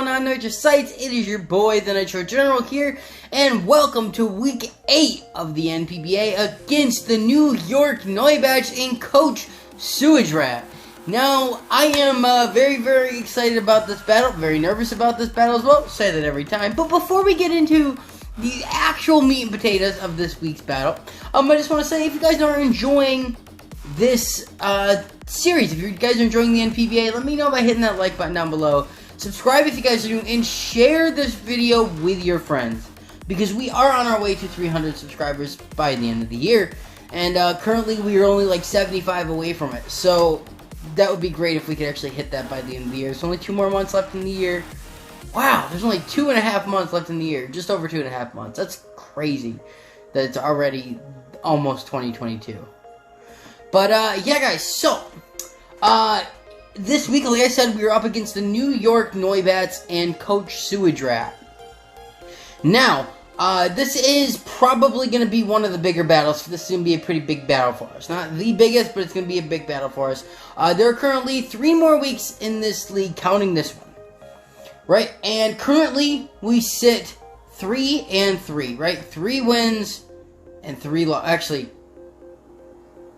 going on, Nitrosites? It is your boy, the Nitro General here, and welcome to Week 8 of the NPBA against the New York Neubats and Coach Sewage Rat. Now, I am very, very excited about this battle, very nervous about this battle as well, say that every time, but before we get into the actual meat and potatoes of this week's battle, I just want to say, if you guys are enjoying this series, if you guys are enjoying the NPBA, let me know by hitting that like button down below. Subscribe if you guys are doing, and share this video with your friends, because we are on our way to 300 subscribers by the end of the year, and currently we are only like 75 away from it, so that would be great if we could actually hit that by the end of the year. There's only 2 more months left in the year. Wow, there's only 2.5 months left in the year, just over 2.5 months. That's crazy that it's already almost 2022. But, yeah, guys, so, this week, like I said, we were up against the New York Neubats and Coach Sewage Rat. Now, this is probably going to be one of the bigger battles. This is going to be a pretty big battle for us. Not the biggest, but it's going to be a big battle for us. There are currently 3 more weeks in this league, counting this one. Right? And currently, we sit 3-3, right? 3 wins and 3 losses. Actually,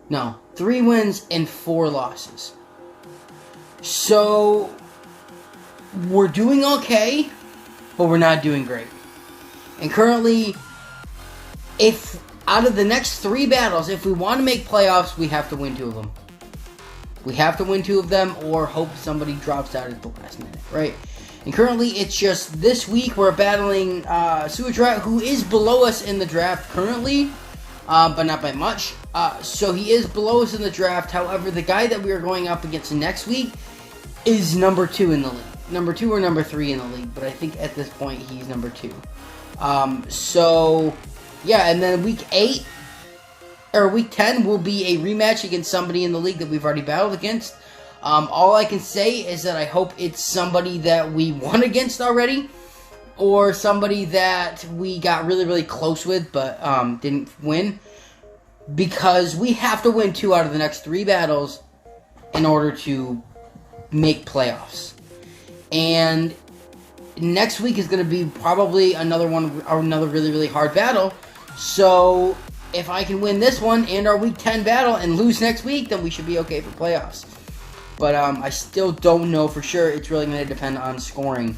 no, 3 wins and 4 losses. So, we're doing okay, but we're not doing great. And currently, if out of the next 3 battles, if we want to make playoffs, we have to win 2 of them. We have to win 2 of them, or hope somebody drops out at the last minute, right? And currently, it's just this week we're battling Sewage Rat, who is below us in the draft currently, but not by much. So he is below us in the draft. However, the guy that we are going up against next week is number 2 in the league. Number 2 or number 3 in the league, but I think at this point he's number 2. So, yeah, and then week 8, or week 10 will be a rematch against somebody in the league that we've already battled against. All I can say is that I hope it's somebody that we won against already, or somebody that we got really, really close with, but didn't win, because we have to win 2 out of the next 3 battles in order to make playoffs. And next week is going to be probably another really, really hard battle. So if I can win this one and our week 10 battle and lose next week, then we should be okay for playoffs. But I still don't know for sure. It's really going to depend on scoring.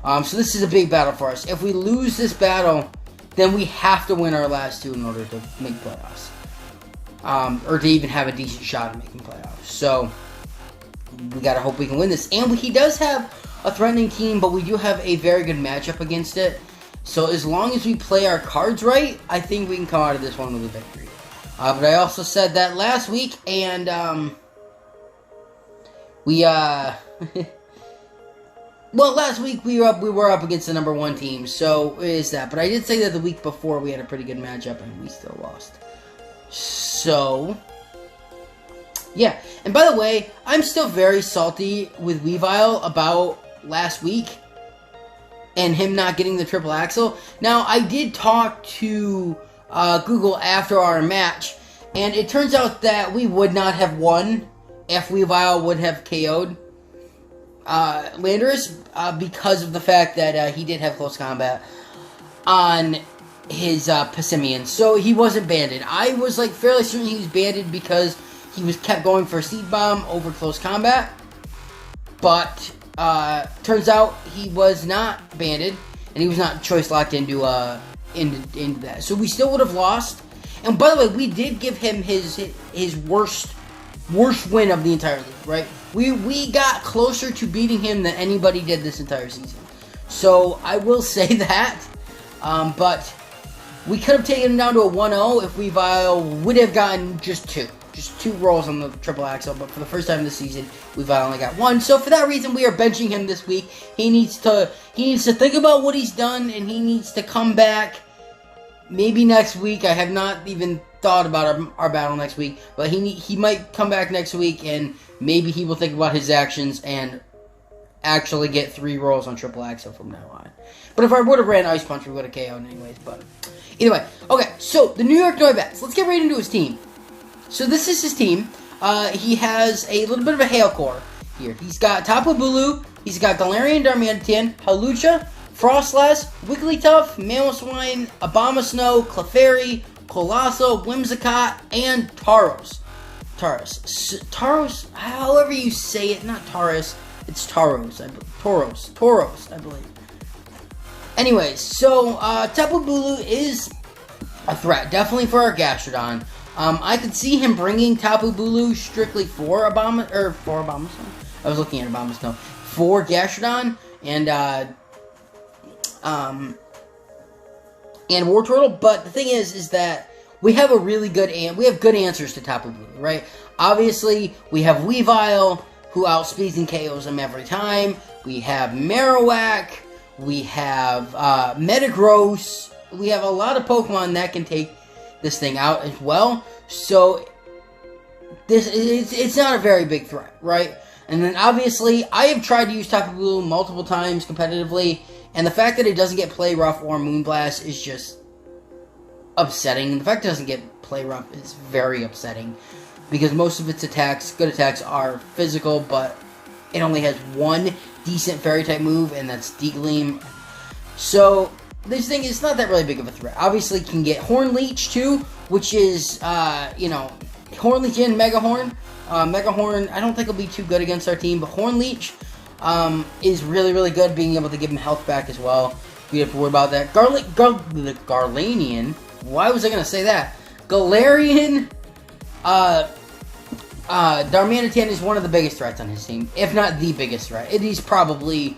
So this is a big battle for us. If we lose this battle, then we have to win our last 2 in order to make playoffs. Or to even have a decent shot at making playoffs. So we got to hope we can win this. And he does have a threatening team, but we do have a very good matchup against it. So as long as we play our cards right, I think we can come out of this one with a victory. But I also said that last week, and well, last week we were up against the number 1 team, so it is that. But I did say that the week before we had a pretty good matchup, and we still lost. So, yeah. And by the way, I'm still very salty with Weavile about last week and him not getting the triple axle. Now, I did talk to Google after our match, and it turns out that we would not have won if Weavile would have KO'd Landorus, because of the fact that he did have close combat on his Pessimian. So he wasn't banded. I was like fairly certain he was banded because he was kept going for a seed bomb over close combat. But turns out he was not banded, and he was not choice locked into that. So we still would have lost. And by the way, we did give him his worst win of the entire league, right? We got closer to beating him than anybody did this entire season. So I will say that. But we could have taken him down to a 1-0 if Weavile would have gotten just 2 rolls on the triple axle. But for the first time this season, Weavile only got 1. So for that reason, we are benching him this week. He needs to think about what he's done, and he needs to come back. Maybe next week. I have not even thought about our battle next week, but he might come back next week, and maybe he will think about his actions and actually get 3 rolls on triple axle from now on. But if I would have ran Ice Punch, we would have KO'd anyways. But either way, okay. So the New York Neubats. Let's get right into his team. So this is his team. He has a little bit of a hail core here. He's got Tapu Bulu, He's got Galarian, Darmanitan, Hawlucha, Frostlass, Wigglytuff, Mamoswine, Abomasnow, Clefairy, Coalossal, Whimsicott, and Tauros. Tauros, however you say it, not Taurus, it's Tauros, Tauros, I believe. Anyways, so Tapu Bulu is a threat, definitely for our Gastrodon. I could see him bringing Tapu Bulu strictly for Abomasnow. I was looking at Abomasnow for Gastrodon and Wartortle. But the thing is that we have a really good good answers to Tapu Bulu, right? Obviously, we have Weavile, who outspeeds and KOs him every time. We have Marowak. We have Metagross. We have a lot of Pokemon that can take this thing out as well. So it's not a very big threat, right? And then obviously, I have tried to use Tapu Bulu multiple times competitively, and the fact that it doesn't get Play Rough or Moonblast is just upsetting. The fact it doesn't get Play Rough is very upsetting, because most of its attacks, good attacks, are physical, but it only has one decent Fairy-type move, and that's D-Gleam. So this thing is not that really big of a threat. Obviously, can get Horn Leech too, which is, Horn Leech and Mega Horn. Mega Horn, I don't think will be too good against our team, but Horn Leech is really, really good, being able to give him health back as well. We have to worry about that. Garlanian, why was I going to say that? Galarian, Darmanitan is one of the biggest threats on his team, if not the biggest threat. He's probably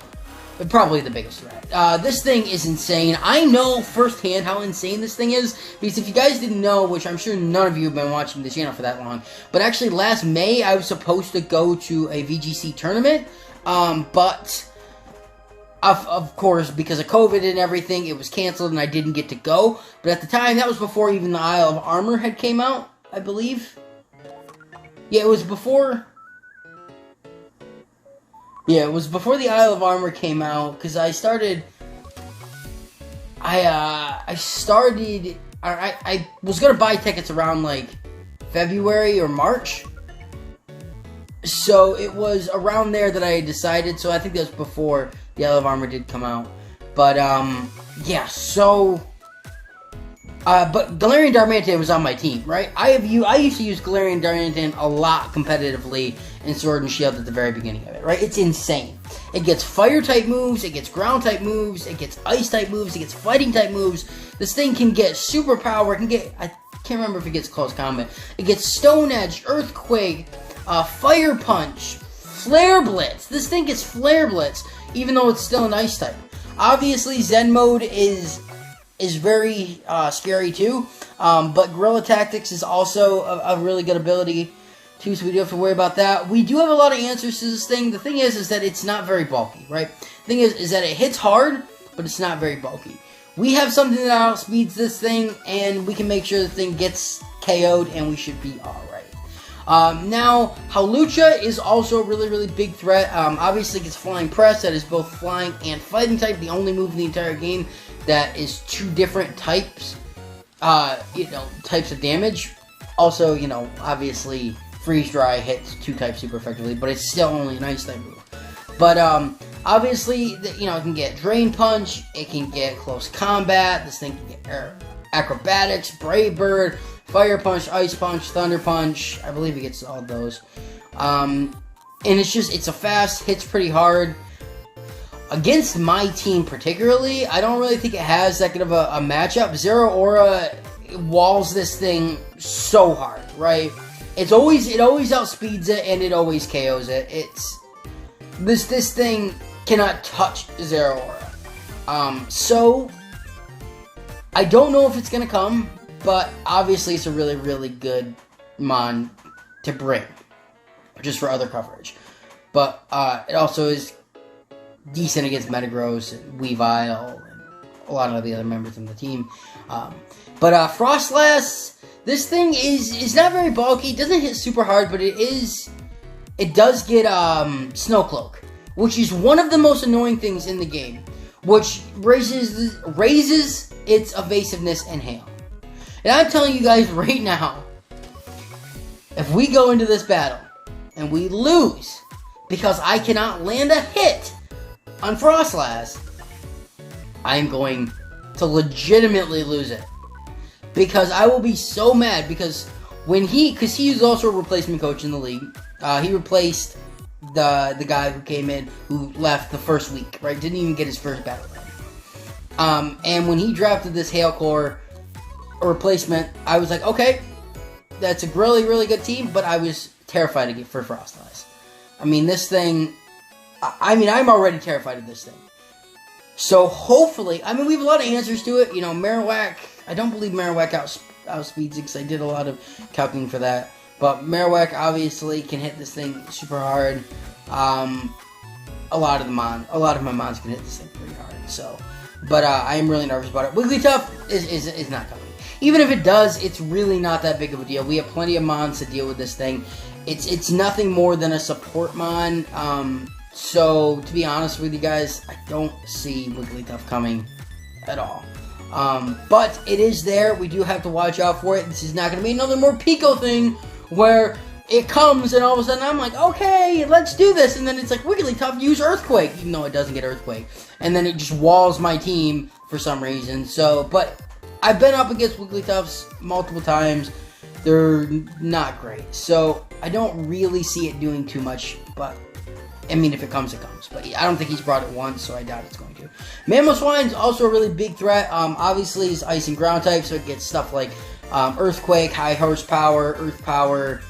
the biggest threat. This thing is insane. I know firsthand how insane this thing is, because if you guys didn't know, which I'm sure none of you have been watching this channel for that long, but actually last May I was supposed to go to a VGC tournament, but of course, because of COVID and everything, it was canceled and I didn't get to go. But at the time, that was before even the Isle of Armor had came out, I believe. Yeah, it was before... Yeah, it was before the Isle of Armor came out, because I started... I was going to buy tickets around, like, February or March. So, it was around there that I decided, so I think that was before the Isle of Armor did come out. But, yeah, so... but Galarian Darmanitan was on my team, right? I used to use Galarian Darmanitan a lot competitively in Sword and Shield at the very beginning of it, right? It's insane. It gets Fire-type moves, it gets Ground-type moves, it gets Ice-type moves, it gets Fighting-type moves. This thing can get Superpower, I can't remember if it gets Close Combat. It gets Stone Edge, Earthquake, Fire Punch, Flare Blitz. This thing gets Flare Blitz, even though it's still an Ice-type. Obviously, Zen Mode is very scary too, but Guerrilla Tactics is also a really good ability too, so we do have to worry about that. We do have a lot of answers to this thing. The thing is that it's not very bulky, right? The thing is that it hits hard, but it's not very bulky. We have something that outspeeds this thing, and we can make sure the thing gets KO'd, and we should be alright. Now, Hawlucha is also a really, really big threat. Obviously, it gets Flying Press, that is both Flying and Fighting type, the only move in the entire game that is two different types, types of damage. Also, obviously, Freeze Dry hits two types super effectively, but it's still only an Ice type move. But, obviously, it can get Drain Punch, it can get Close Combat, this thing can get Acrobatics, Brave Bird, Fire Punch, Ice Punch, Thunder Punch. I believe it gets all those. And it's a fast, hits pretty hard. Against my team particularly, I don't really think it has that good of a matchup. Zero Aura walls this thing so hard, right? It always outspeeds it, and it always KOs it. This thing cannot touch Zero Aura. So I don't know if it's gonna come, but obviously it's a really, really good mon to bring, just for other coverage. But it also is decent against Metagross and Weavile and a lot of the other members of the team. But Frostlass, this thing is not very bulky. It doesn't hit super hard, but it does get Snowcloak, which is one of the most annoying things in the game, which raises its evasiveness and hail. And I'm telling you guys right now, if we go into this battle and we lose because I cannot land a hit on Frostlass, I'm going to legitimately lose it. Because I will be so mad, because because he was also a replacement coach in the league. He replaced the guy who came in, who left the first week, right? Didn't even get his first battle round. And when he drafted this Hailcore replacement, I was like, okay, that's a really, really good team, but I was terrified to get for Frostlass. I mean, this thing, I'm already terrified of this thing. So hopefully, I mean, we have a lot of answers to it. You know, Marowak, I don't believe Marowak outspeeds it, because I did a lot of calculating for that. But Marowak obviously can hit this thing super hard. A lot of my mons can hit this thing pretty hard. So, but I am really nervous about it. Wigglytuff is not coming. Even if it does, it's really not that big of a deal. We have plenty of mons to deal with this thing. It's nothing more than a support mon. So to be honest with you guys, I don't see Wigglytuff coming at all. But it is there. We do have to watch out for it. This is not going to be another more Pico thing where it comes and all of a sudden I'm like, okay, let's do this. And then it's like, Wigglytuff, use Earthquake, even though it doesn't get Earthquake. And then it just walls my team for some reason. So, but I've been up against Wigglytuffs multiple times. They're not great. So I don't really see it doing too much, but I mean, if it comes, it comes. But I don't think he's brought it once, so I doubt it's going to. Mamoswine's also a really big threat. Obviously, he's ice and ground type, so it gets stuff like Earthquake, high horsepower, Earth Power,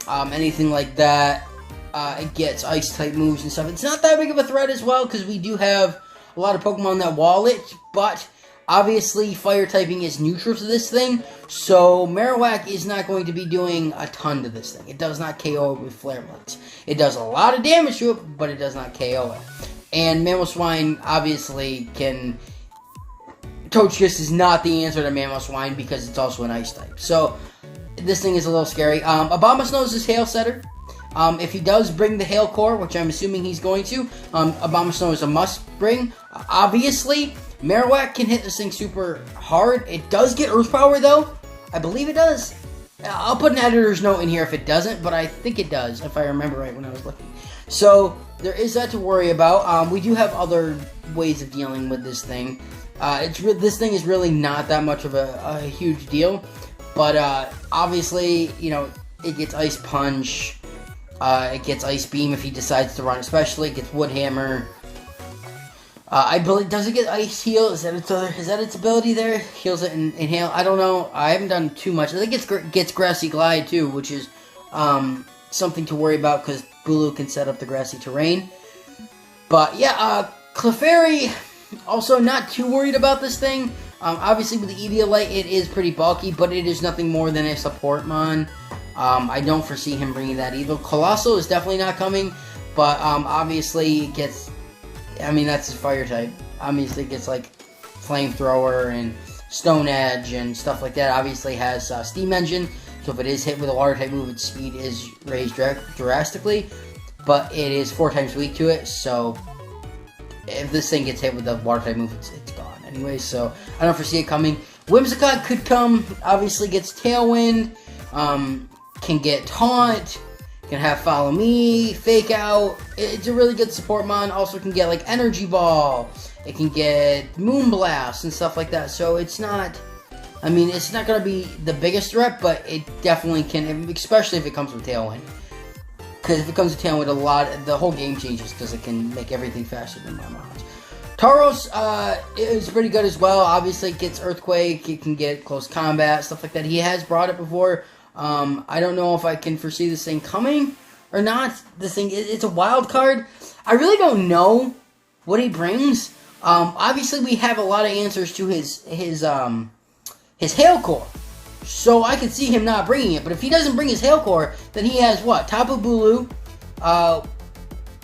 anything like that. It gets ice type moves and stuff. It's not that big of a threat as well, because we do have a lot of Pokemon that wall it, but obviously, fire typing is neutral to this thing, so Marowak is not going to be doing a ton to this thing. It does not KO it with Flare Blitz. It does a lot of damage to it, but it does not KO it. And Mamoswine obviously can... Togekiss is not the answer to Mamoswine because it's also an Ice type. So, this thing is a little scary. Abomasnow is Hail Setter. If he does bring the Hail Core, which I'm assuming he's going to, Abomasnow is a must bring. Obviously, Marowak can hit this thing super hard. It does get Earth Power, though. I believe it does. I'll put an editor's note in here if it doesn't, but I think it does, if I remember right when I was looking. So, there is that to worry about. We do have other ways of dealing with this thing. This thing is really not that much of a huge deal. But, obviously, you know, it gets Ice Punch. It gets Ice Beam if he decides to run, especially. It gets Wood Hammer. I believe, does it get Ice Heal? Is that its ability there? Heals it in Hail? I don't know. I haven't done too much. I think it gets Grassy Glide too, which is something to worry about because Bulu can set up the grassy terrain. But yeah, Clefairy, also not too worried about this thing. Obviously with the Eviolite, it is pretty bulky, but it is nothing more than a support mon. I don't foresee him bringing that either. Colossal is definitely not coming, but obviously it gets... I mean, that's his fire type. Obviously, it gets, like, Flamethrower and Stone Edge and stuff like that. Obviously, has Steam Engine, so if it is hit with a water type move, its speed is raised drastically. But it is 4 times weak to it, so if this thing gets hit with the water type move, it's gone anyway. So I don't foresee it coming. Whimsicott could come. Obviously, gets Tailwind. Can get Taunt. Can have Follow Me, Fake Out. It's a really good support mon. Also can get like Energy Ball. It can get Moonblast and stuff like that. So it's not, I mean, it's not going to be the biggest threat, but it definitely can, especially if it comes with Tailwind. Because if it comes with Tailwind, the whole game changes because it can make everything faster than my mons. Tauros is pretty good as well. Obviously it gets Earthquake. It can get Close Combat, stuff like that. He has brought it before. I don't know if I can foresee this thing coming or not. This thing, it's a wild card. I really don't know what he brings. Obviously we have a lot of answers to his Hail Core. So I could see him not bringing it. But if he doesn't bring his Hail Core, then he has what? Tapu Bulu,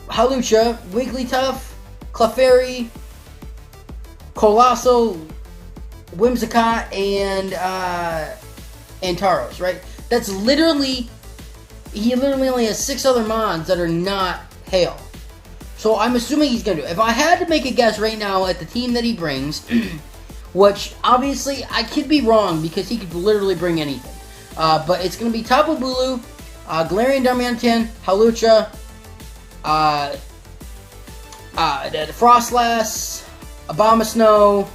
Hawlucha, Wigglytuff, Clefairy, Colossal, Whimsicott, and Tauros, right? That's literally, he literally only has 6 other mons that are not Hail. So I'm assuming he's going to do it. If I had to make a guess right now at the team that he brings, which obviously I could be wrong because he could literally bring anything. But it's going to be Tapu Bulu, Galarian Darmanitan, Hawlucha, the Frostlass, Abomasnow,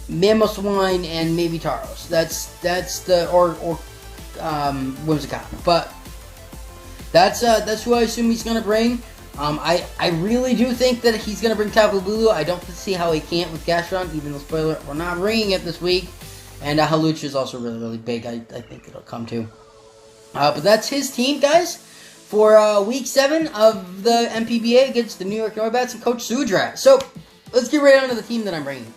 Mamoswine, and maybe Tauros. That's the Whimsicott. But that's who I assume he's gonna bring. I really do think that he's gonna bring Tapu Bulu. I don't see how he can't with Gastrodon, even though, spoiler, we're not bringing it this week. And Hawlucha is also really, really big. I think it'll come too. But that's his team, guys, for Week 7 of the NPBA against the New York Noibats and Coach Sudra. So, let's get right on to the team that I'm bringing.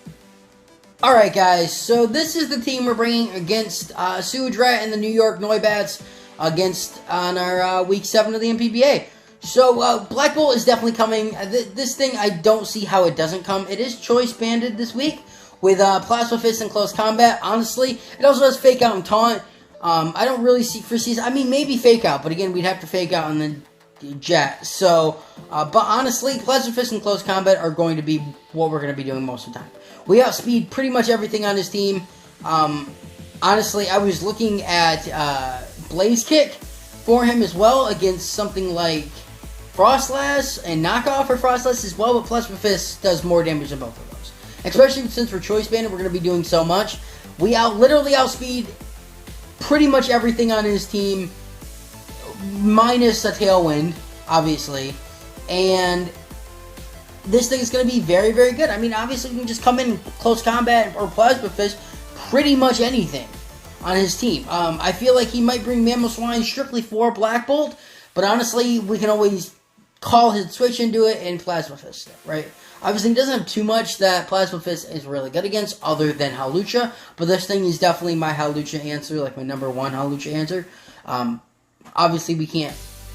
Alright, guys, so this is the team we're bringing against Sudra and the New York Noibats on our Week 7 of the NPBA. So, Black Bolt is definitely coming. This thing, I don't see how it doesn't come. It is choice banded this week with Plasma Fist and Close Combat. Honestly, it also has Fake Out and Taunt. I don't really foresee. I mean, maybe Fake Out, but again, we'd have to Fake Out and then Jet. So, but honestly, Plasma Fist and Close Combat are going to be what we're going to be doing most of the time. We outspeed pretty much everything on his team. Honestly, I was looking at Blaze Kick for him as well against something like Frostlass and Knockoff for Frostlass as well, but Plasma Fist does more damage than both of those. Especially since we're choice banded, we're going to be doing so much. We literally outspeed pretty much everything on his team, minus a Tailwind, obviously. And this thing is going to be very, very good. I mean, obviously, we can just come in Close Combat or Plasma Fist, pretty much anything on his team. I feel like he might bring Mamoswine strictly for Black Bolt, but honestly, we can always call his switch into it and Plasma Fist, right? Obviously, he doesn't have too much that Plasma Fist is really good against other than Hawlucha, but this thing is definitely my Hawlucha answer, like my number one Hawlucha answer. Obviously,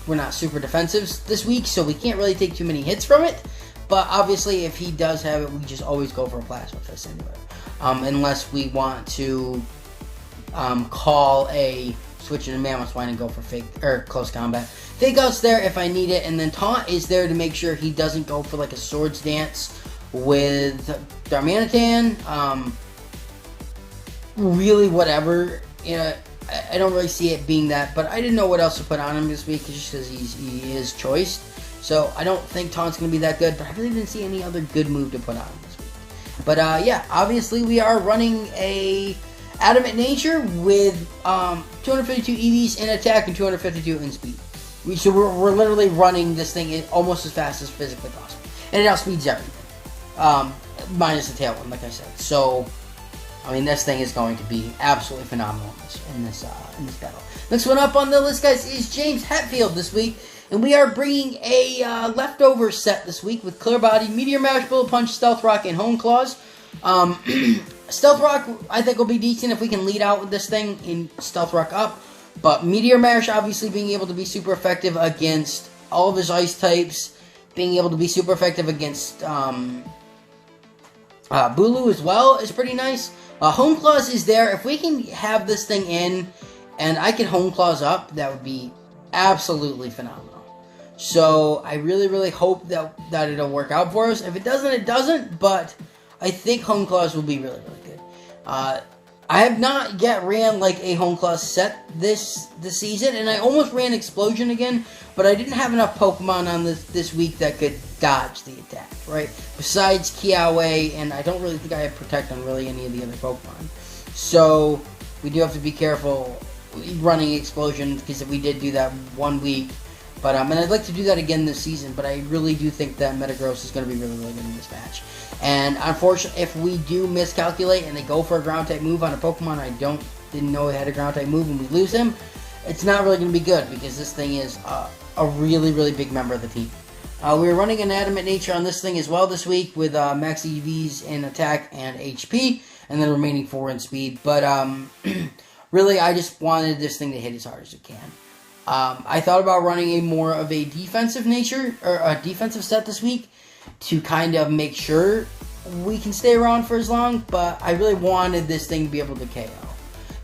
we're not super defensive this week, so we can't really take too many hits from it, but obviously, if he does have it, we just always go for a Plasma Fist anyway. Unless we want to call a switch into Mamoswine and go for Close Combat. Fake Out's there if I need it, and then Taunt is there to make sure he doesn't go for like a Swords Dance with Darmanitan. Really, whatever. You know, I don't really see it being that, but I didn't know what else to put on him this week just because he is choiced. So I don't think Taunt's going to be that good, but I really didn't see any other good move to put on him this week. But yeah, obviously we are running a Adamant Nature with 252 EVs in attack and 252 in speed. So we're literally running this thing almost as fast as physically possible. And it outspeeds everything. Minus the Tailwind, like I said. So, I mean, this thing is going to be absolutely phenomenal in this battle. Next one up on the list, guys, is James Hetfield this week. And we are bringing a leftover set this week with Clear Body, Meteor Mash, Bullet Punch, Stealth Rock, and Hone Claws. Stealth Rock, I think, will be decent if we can lead out with this thing in Stealth Rock up. But Meteor Mash, obviously, being able to be super effective against all of his ice types. Being able to be super effective against Bulu as well is pretty nice. Home Claws is there. If we can have this thing in and I can Home Claws up, that would be absolutely phenomenal. So I really, really hope that it'll work out for us. If it doesn't, it doesn't. But I think Home Claws will be really, really good. I have not yet ran like a Home Claws set this season, and I almost ran Explosion again, but I didn't have enough Pokemon on this week that could dodge the attack, right? Besides Kiawe, and I don't really think I have Protect on really any of the other Pokemon. So we do have to be careful running Explosion, because we did do that one week. But and I'd like to do that again this season, but I really do think that Metagross is going to be really, really good in this match. And unfortunately, if we do miscalculate and they go for a Ground-type move on a Pokemon I didn't know he had a Ground-type move and we lose him, it's not really going to be good, because this thing is a really, really big member of the team. We're running an Adamant Nature on this thing as well this week with max EVs in attack and HP, and then remaining 4 in speed. But really, I just wanted this thing to hit as hard as it can. I thought about running more of a defensive nature, or a defensive set this week, to kind of make sure we can stay around for as long, but I really wanted this thing to be able to KO.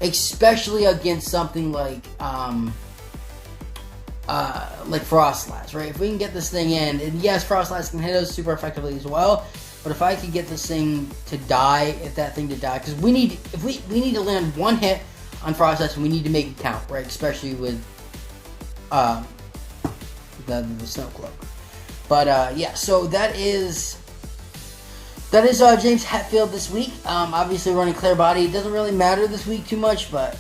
Especially against something like Frostlass, right? If we can get this thing in, and yes, Frostlass can hit us super effectively as well, but if I could get this thing to die, because we need to land one hit on Frostlass, and we need to make it count, right? Especially with than the Snow Cloak. But yeah, so that is James Hetfield this week. Obviously running Clear Body. It doesn't really matter this week too much, but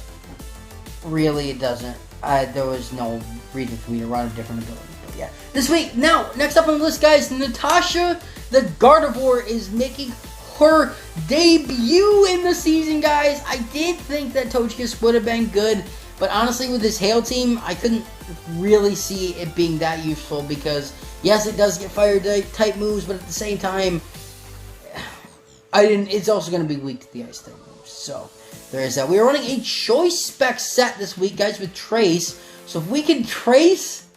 really it doesn't. There was no reason for me to run a different ability. But yeah, this week. Now, next up on the list, guys, Natasha the Gardevoir is making her debut in the season, guys. I did think that Togekiss would have been good, but honestly, with this Hail team, I couldn't really see it being that useful because, yes, it does get fire type moves, but at the same time, it's also going to be weak to the ice type moves. So there is that. We are running a Choice Spec set this week, guys, with Trace. So if we can Trace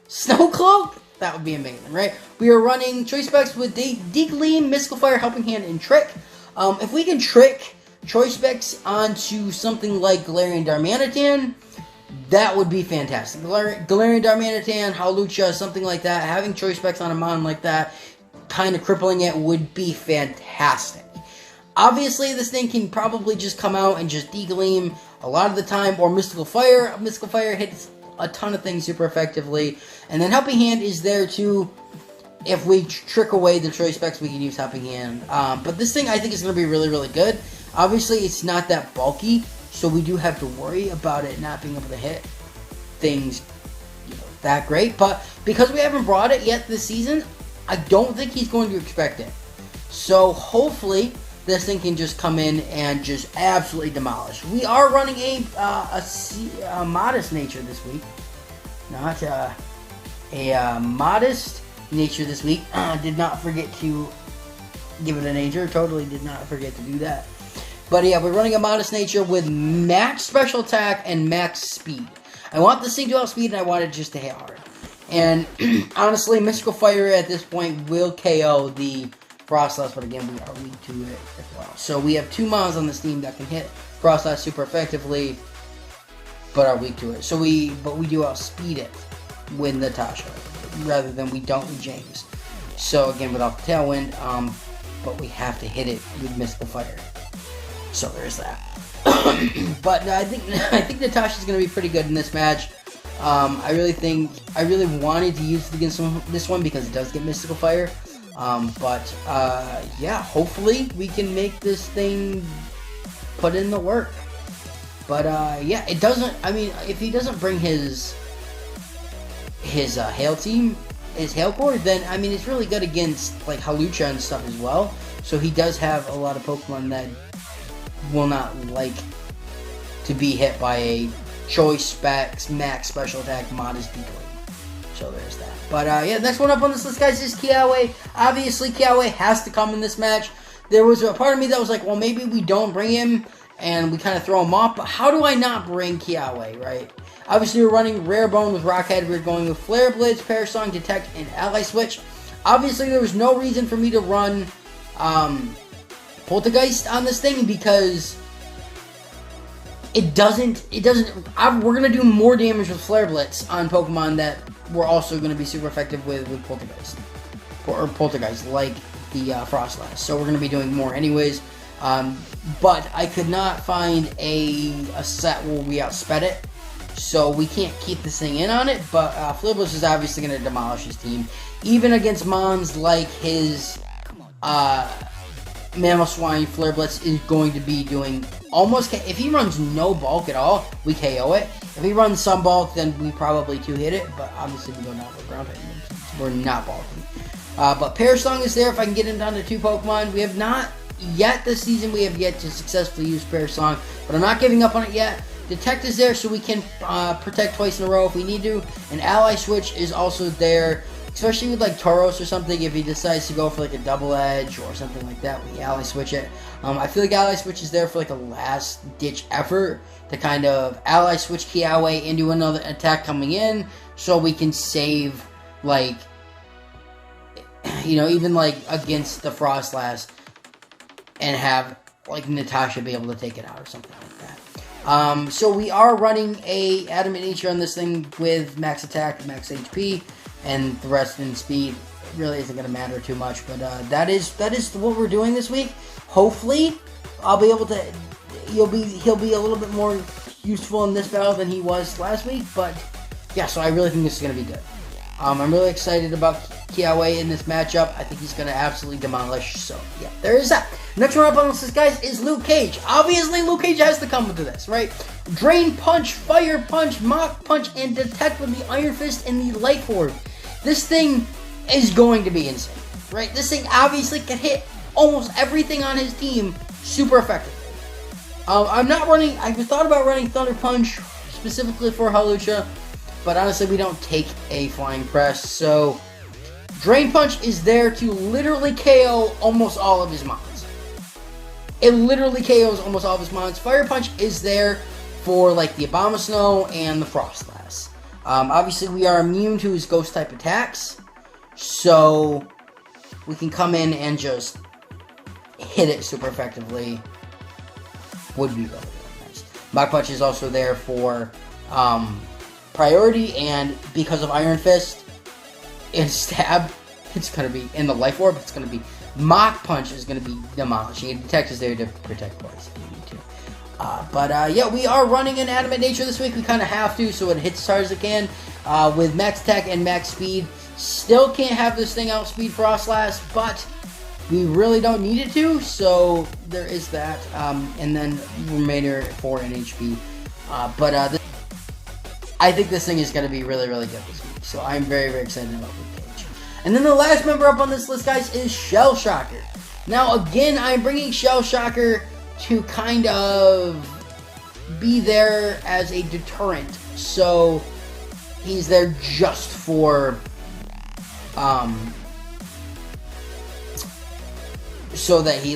Snow Cloak, that would be amazing, right? We are running Choice Specs with Deagleam, Mystical Fire, Helping Hand, and Trick. If we can trick Choice Specs onto something like Galarian Darmanitan, that would be fantastic. Galarian Darmanitan, Hawlucha, something like that. Having Choice Specs on a mon like that, kind of crippling it, would be fantastic. Obviously, this thing can probably just come out and just Deagleam a lot of the time, or Mystical Fire. Mystical Fire hits a ton of things super effectively. And then Helping Hand is there too. If we trick away the Choice Specs, we can use Helping Hand. But this thing I think is going to be really, really good. Obviously, it's not that bulky, so we do have to worry about it not being able to hit things that great. But because we haven't brought it yet this season, I don't think he's going to expect it. So hopefully this thing can just come in and just absolutely demolish. We are running a Modest Nature this week. Not a Modest Nature this week. Did not forget to give it a Nature. Totally did not forget to do that. But yeah, we're running a Modest Nature with max special attack and max speed. I want this thing to outspeed and I want it just to hit hard. And honestly, Mystical Fire at this point will KO the Frostlass, but again, we are weak to it as well. So we have two mons on this team that can hit Frostlass super effectively, but are weak to it. So we do outspeed it with Natasha, rather than we don't with James. So again, without the Tailwind, but we have to hit it with Mystical Fire. So there's that. But I think Natasha's going to be pretty good in this match. I really wanted to use it against this one because it does get Mystical Fire. Yeah, hopefully we can make this thing put in the work. But yeah, it doesn't. I mean, if he doesn't bring his Hail team, his Hail Core, then I mean it's really good against like Hawlucha and stuff as well. So he does have a lot of Pokemon that will not like to be hit by a Choice Specs Max Special Attack Modest Deagleam. So there's that. But yeah, next one up on this list, guys, is Kiawe. Obviously, Kiawe has to come in this match. There was a part of me that was like, well, maybe we don't bring him and we kind of throw him off. But how do I not bring Kiawe, right? Obviously, we're running Rare Bone with Rockhead. We're going with Flare Blitz, Parasong, Detect, and Ally Switch. Obviously, there was no reason for me to run Poltergeist on this thing because it doesn't. We're gonna do more damage with Flare Blitz on Pokemon that we're also gonna be super effective with Poltergeist, or Poltergeist, like the Frostlass. So we're gonna be doing more anyways. But I could not find a set where we outsped it, so we can't keep this thing in on it. But Flare Blitz is obviously gonna demolish his team, even against mons like his Mamoswine. Flare Blitz is going to be doing almost, if he runs no bulk at all, we KO it. If he runs some bulk, then we probably 2-hit it, but obviously we don't have a ground hit. We're not bulking. But Parasong is there if I can get him down to 2 Pokemon. We have not yet this season, we have yet to successfully use Parasong, but I'm not giving up on it yet. Detect is there so we can protect twice in a row if we need to, and Ally Switch is also there, especially with like Tauros or something. If he decides to go for like a double edge or something like that, we Ally Switch it. I feel like Ally Switch is there for like a last ditch effort to kind of Ally Switch Kiawe into another attack coming in, so we can save, like, even like against the Frostlass and have like Natasha be able to take it out or something like that. So we are running a Adamant Nature on this thing with max attack, max HP, and the rest in speed. It really isn't going to matter too much, but that is what we're doing this week. Hopefully, I'll be able to. He'll be a little bit more useful in this battle than he was last week. But yeah, so I really think this is going to be good. I'm really excited about Kiawe in this matchup. I think he's going to absolutely demolish. So, yeah, there is that. Next one up on this, guys, is Luke Cage. Obviously, Luke Cage has to come into this, right? Drain Punch, Fire Punch, Mach Punch, and Detect with the Iron Fist and the Light Orb. This thing is going to be insane, right? This thing obviously can hit almost everything on his team super effectively. I'm not running, I thought about running Thunder Punch specifically for Hawlucha, but honestly, we don't take a Flying Press, so Drain Punch is there to literally KO almost all of his mons. It literally KOs almost all of his mons. Fire Punch is there for like the Abomasnow and the Frostlass. Obviously, we are immune to his Ghost type attacks, so we can come in and just hit it super effectively. Would be really, really nice. Mach Punch is also there for priority, and because of Iron Fist and Stab, it's going to be, in the Life Orb, it's going to be, Mach Punch is going to be demolishing, and Detect is there to protect twice if you need to. Yeah, we are running an Adamant Nature this week. We kind of have to, so it hits as hard as it can. With Max Attack and Max Speed, still can't have this thing outspeed Frostlass, but we really don't need it to, so there is that. And then remainder 4 in HP. I think this thing is going to be really, really good this week. So I'm very, very excited about Luke Cage. And then the last member up on this list, guys, is Shell Shocker. Now, again, I'm bringing Shell Shocker to kind of be there as a deterrent. So he's there just for so that he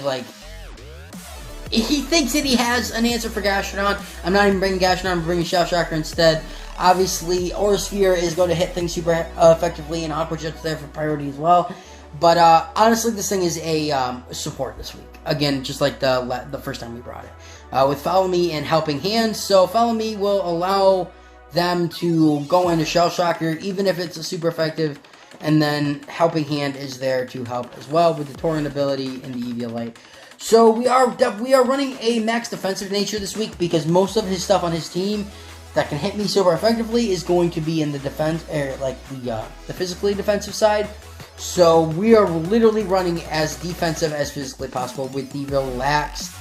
thinks that he has an answer for Gastrodon. I'm not even bringing Gastrodon, I'm bringing Shell Shocker instead. Obviously, Aura Sphere is going to hit things super effectively, and Aqua Jet's there for priority as well. But honestly, this thing is a support this week. Again, just like the first time we brought it. With Follow Me and Helping Hand. So Follow Me will allow them to go into Shell Shocker, even if it's a super effective. And then Helping Hand is there to help as well with the Torrent ability and the Eviolite. So we are running a max defensive nature this week because most of his stuff on his team that can hit me super effectively is going to be in the defense, the physically defensive side. So we are literally running as defensive as physically possible with the relaxed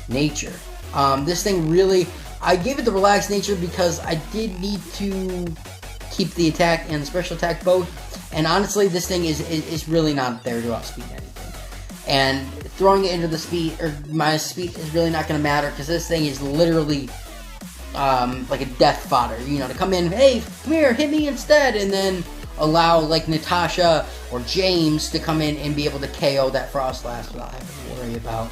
nature. This thing really, I gave it the relaxed nature because I did need to keep the attack and the special attack both. And honestly, this thing is really not there to outspeed anything. And throwing it into the speed, or minus speed, is really not going to matter because this thing is literally like a death fodder. You know, to come in, hey, come here, hit me instead, and then allow like Natasha or James to come in and be able to KO that Frostlass without having to worry about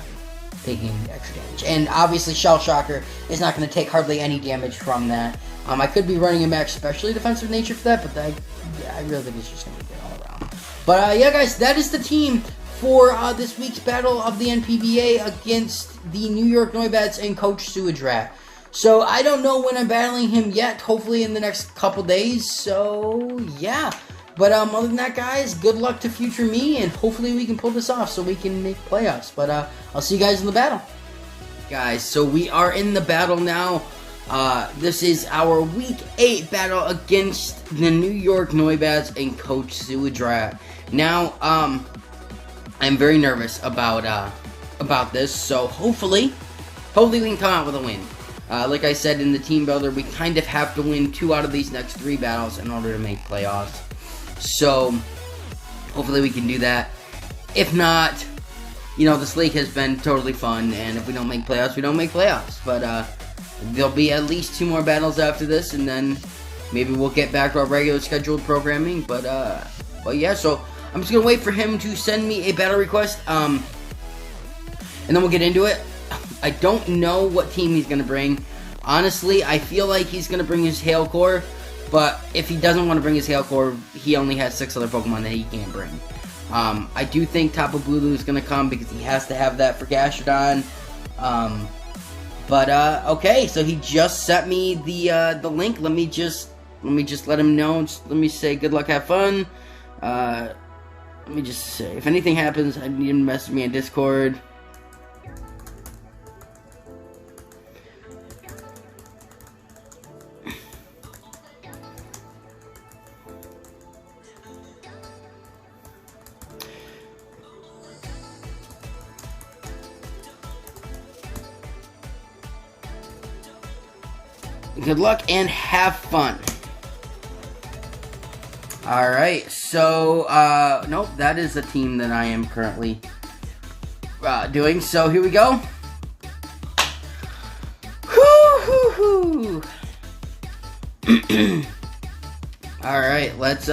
taking extra damage. And obviously, Shell Shocker is not going to take hardly any damage from that. I could be running a match especially defensive nature for that, but I really think it's just going to be good all around. But yeah, guys, that is the team for this week's battle of the NPBA against the New York Noibats and Coach Suadrat. So I don't know when I'm battling him yet, hopefully in the next couple days, so yeah. But other than that, guys, good luck to future me, and hopefully we can pull this off so we can make playoffs. But I'll see you guys in the battle. Guys, so we are in the battle now. This is our Week 8 battle against the New York Noibats and Coach Suadrat. Now, I'm very nervous about this, so hopefully we can come out with a win. Like I said in the team builder, we kind of have to win 2 out of these next 3 battles in order to make playoffs. So, hopefully we can do that. If not, you know, this league has been totally fun, and if we don't make playoffs, we don't make playoffs. But, there'll be at least 2 more battles after this, and then maybe we'll get back to our regular scheduled programming. But yeah, so I'm just gonna wait for him to send me a battle request, and then we'll get into it. I don't know what team he's gonna bring. Honestly, I feel like he's gonna bring his Hail Core, but if he doesn't want to bring his Hail Core, he only has 6 other Pokemon that he can't bring. I do think Tapu Bulu is gonna come because he has to have that for Gastrodon. Okay, so he just sent me the link. Let me just let him know. Let me say good luck, have fun. Let me just say, if anything happens, I need him to message me on Discord. Good luck and have fun. Alright, so, nope, that is the team that I am currently doing. So, here we go. Whoo, Alright, let's,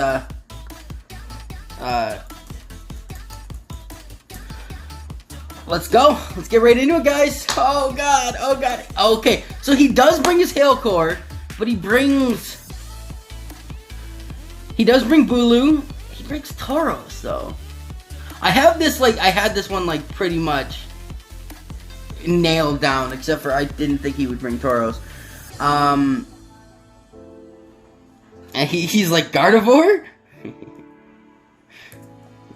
let's go. Let's get right into it, guys. Oh, God. Oh, God. Okay, so he does bring his Hail Core, but he brings... He does bring Bulu. He brings Tauros, though. I had this one, like, pretty much nailed down, except for I didn't think he would bring Tauros. And he's like, Gardevoir?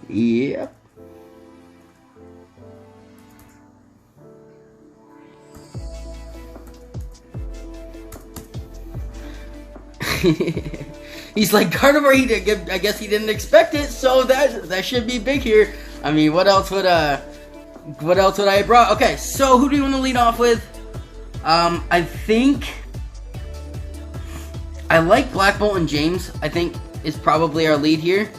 Yep. He's like, Gardevoir, I guess he didn't expect it, so that should be big here. I mean, what else would I have brought? Okay, so who do you want to lead off with? I think I like Black Bolt and James, I think is probably our lead here.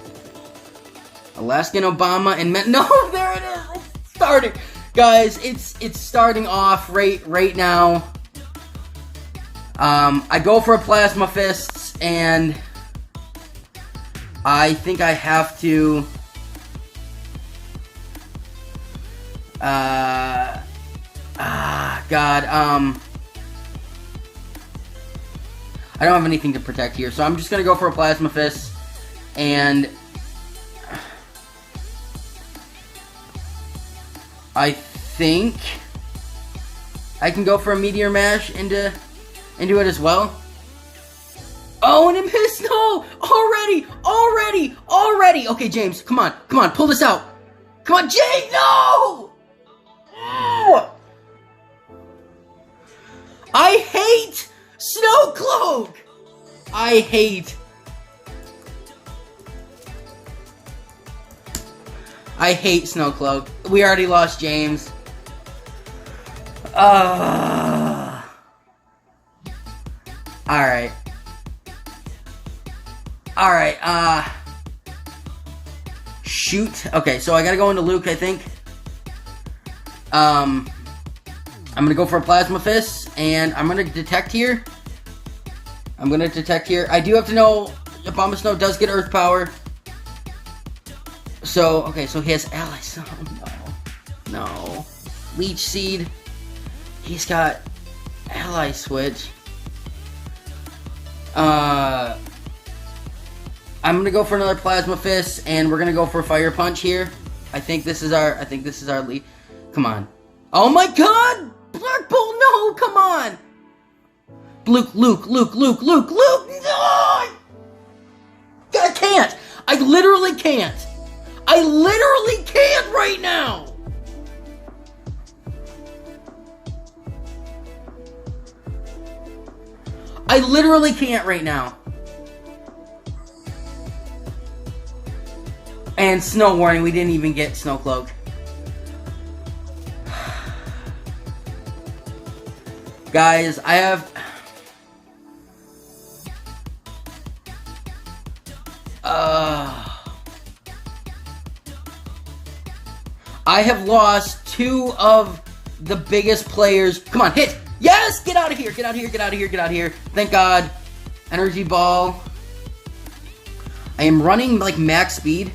Alaskan Obama and no, there it is. It's starting. Guys, it's starting off right now. I go for a Plasma Fists, and I think I have to... God, I don't have anything to protect here, so I'm just gonna go for a Plasma Fist, and I think I can go for a Meteor Mash into it as well. Oh, and it missed! No! Already! Okay, James, come on, pull this out. Come on, James, no! Oh! I hate Snow Cloak! I hate Snow Cloak. We already lost James. Alright. Shoot. Okay, so I gotta go into Luke, I think. I'm gonna go for a Plasma Fist, and I'm gonna detect here. I do have to know Abomasnow does get Earth Power. So, okay, so he has Allies. Oh, no. Leech Seed. He's got Ally Switch. I'm gonna go for another Plasma Fist, and we're gonna go for Fire Punch here. I think this is our lead. Come on. Oh my God! Black Bolt, no! Come on! Luke! No! I can't! I literally can't right now! I literally can't right now. And Snow Warning, we didn't even get Snow Cloak. Guys, I have lost two of the biggest players. Come on, hit! Yes! Get out of here! Thank God. Energy Ball. I am running like max speed.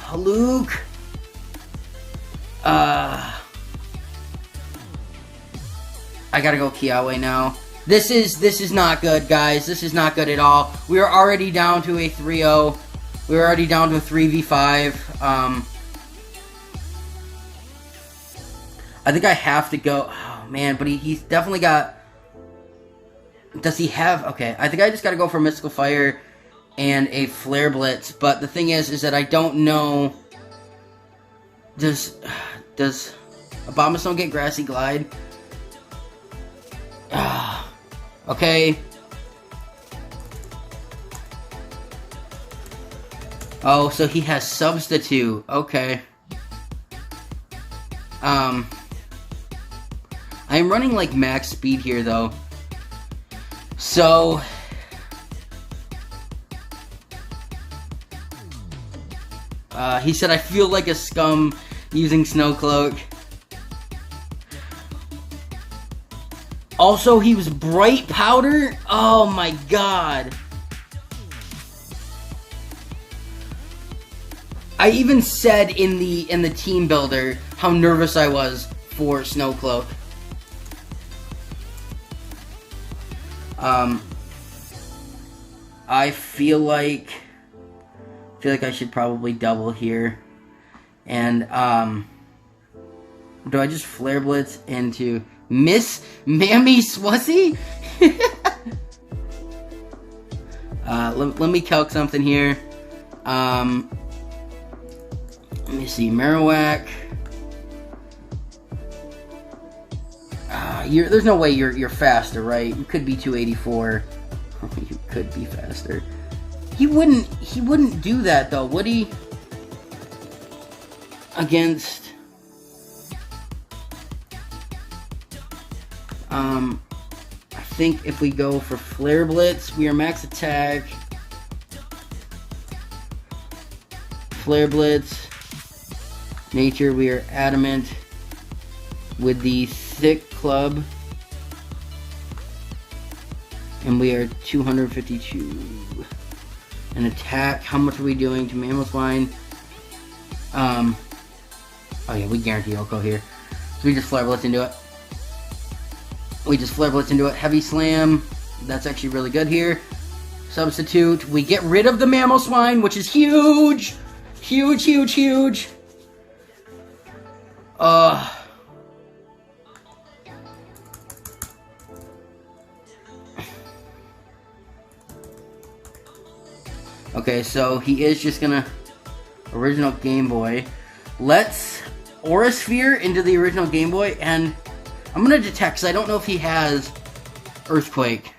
Oh, Luke. I gotta go Kiawe now. This is not good, guys. This is not good at all. We are already down to a 3-0. We're already down to a 3v5. I think I have to go. Oh, man, but he's definitely got... Does he have... Okay, I think I just gotta go for Mystical Fire and a Flare Blitz. But the thing is that I don't know... Does Abomasnow get Grassy Glide? Okay. Oh, so he has Substitute. Okay. I'm running like max speed here though. So he said, I feel like a scum using Snow Cloak. Also, he was Bright Powder. Oh my god. I even said in the team builder how nervous I was for Snow Cloak. I feel like I should probably double here. And do I just Flare Blitz into Miss Mammy Swussy? Let me calc something here. Let me see, Marowak. There's no way you're faster, right? You could be 284. You could be faster. He wouldn't do that though, would he? Against I think if we go for Flare Blitz, we are max attack. Flare Blitz. Nature, we are adamant. With the thick club. And we are 252. An attack, how much are we doing to Mammoth Line? Oh yeah, we guarantee Oko here. So we just Flare Blitz into it. Heavy Slam. That's actually really good here. Substitute. We get rid of the Mammal Swine, which is huge! Huge, huge, huge! Okay, so he is just gonna original Game Boy. Let's Aura Sphere into the original Game Boy, and I'm gonna detect, because I don't know if he has Earthquake.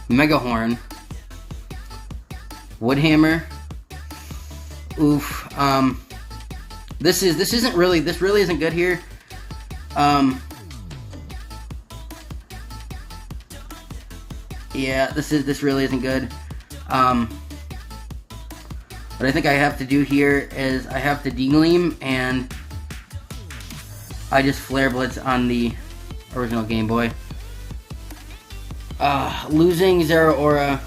Mega Horn. Woodhammer. Oof. This really isn't good here. Yeah, this really isn't good. What I think I have to do here is I have to Degleam, and I just Flare Blitz on the original Game Boy. Losing Zero Aura.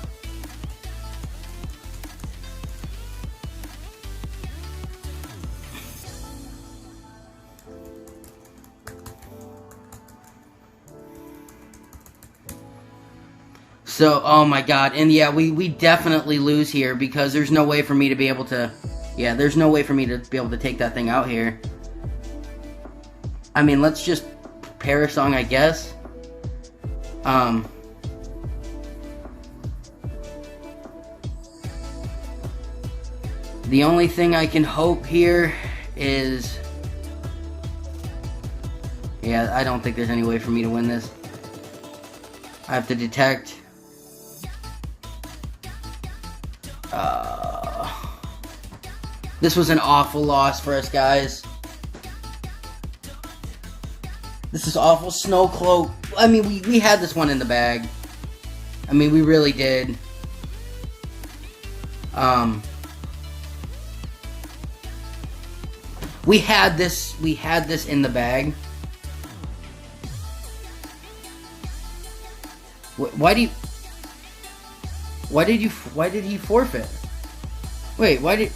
So, oh my god, and yeah, we definitely lose here, because there's no way for me to be able to, there's no way for me to be able to take that thing out here. I mean, let's just Perish Song, I guess. The only thing I can hope here is, I don't think there's any way for me to win this. I have to detect. This was an awful loss for us, guys. This is awful. Snow Cloak. I mean, we had this one in the bag. I mean, we really did. We had this in the bag. Why did he forfeit? Wait, why did...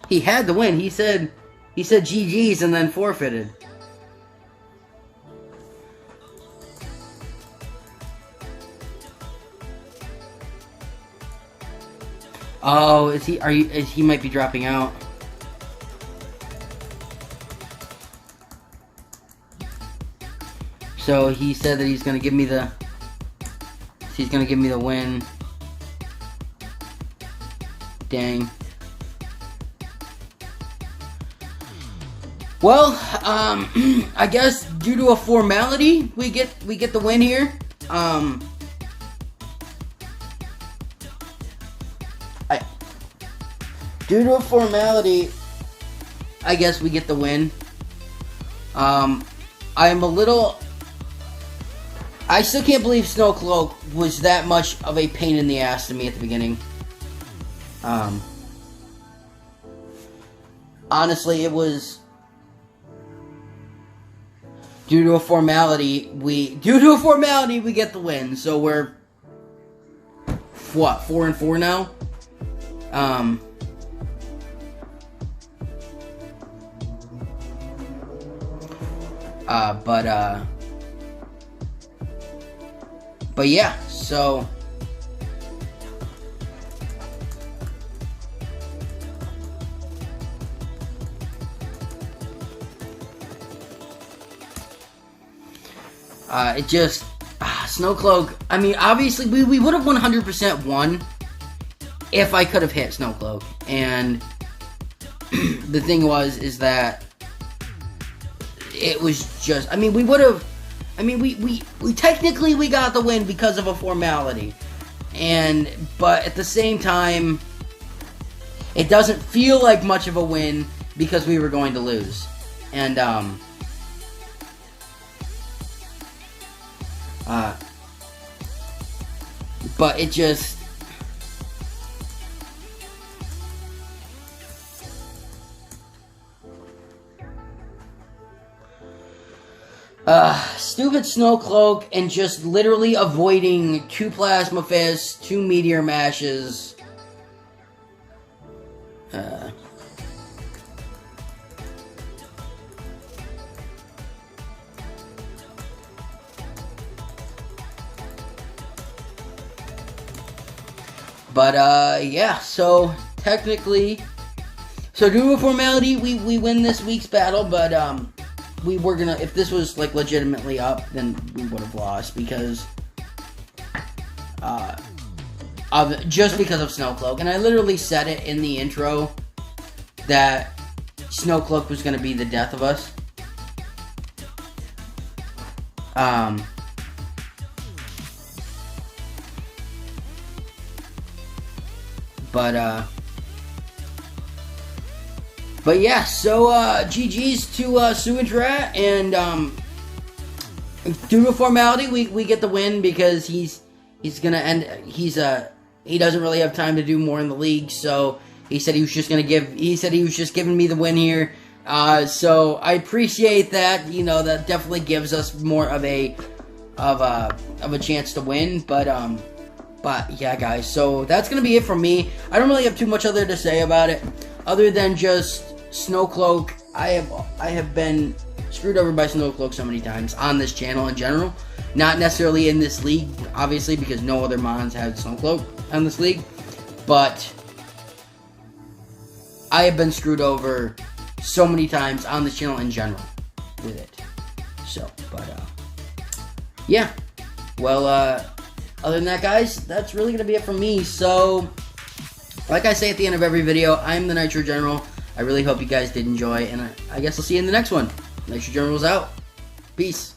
He had to win. He said GG's and then forfeited. Oh, he might be dropping out. So he said that he's gonna give me the win. Dang. Well, I guess due to a formality, we get the win here. due to a formality, I guess we get the win. I'm a little... I still can't believe Snowcloak was that much of a pain in the ass to me at the beginning. Honestly, it was... Due to a formality, we get the win. So we're... What, 4-4 now? But yeah, so it just Snowcloak. I mean, obviously we would have 100% won if I could have hit Snowcloak, and the thing is that it was just. I mean, we would have. I mean, we technically we got the win because of a formality, but at the same time, it doesn't feel like much of a win because we were going to lose, and but it just. Stupid Snowcloak and just literally avoiding 2 Plasma Fists, 2 Meteor Mashes. Yeah, so technically, due to a formality, we win this week's battle, but, we were gonna, if this was like legitimately up, then we would have lost because just because of Snowcloak. And I literally said it in the intro that Snowcloak was gonna be the death of us. But yeah, so GG's to Suintrat, and due to formality, we get the win because he's gonna end. He doesn't really have time to do more in the league, so he said he was just giving me the win here. So I appreciate that. You know, that definitely gives us more of a chance to win. But yeah, guys. So that's gonna be it from me. I don't really have too much other to say about it, other than just Snowcloak. I have been screwed over by Snowcloak so many times on this channel in general. Not necessarily in this league, obviously, because no other mons have Snowcloak on this league. But I have been screwed over so many times on this channel in general with it. So, yeah. Well, other than that, guys, that's really going to be it from me. So, like I say at the end of every video, I'm the Nitro General. I really hope you guys did enjoy, and I guess I'll see you in the next one. Nitro General's out. Peace.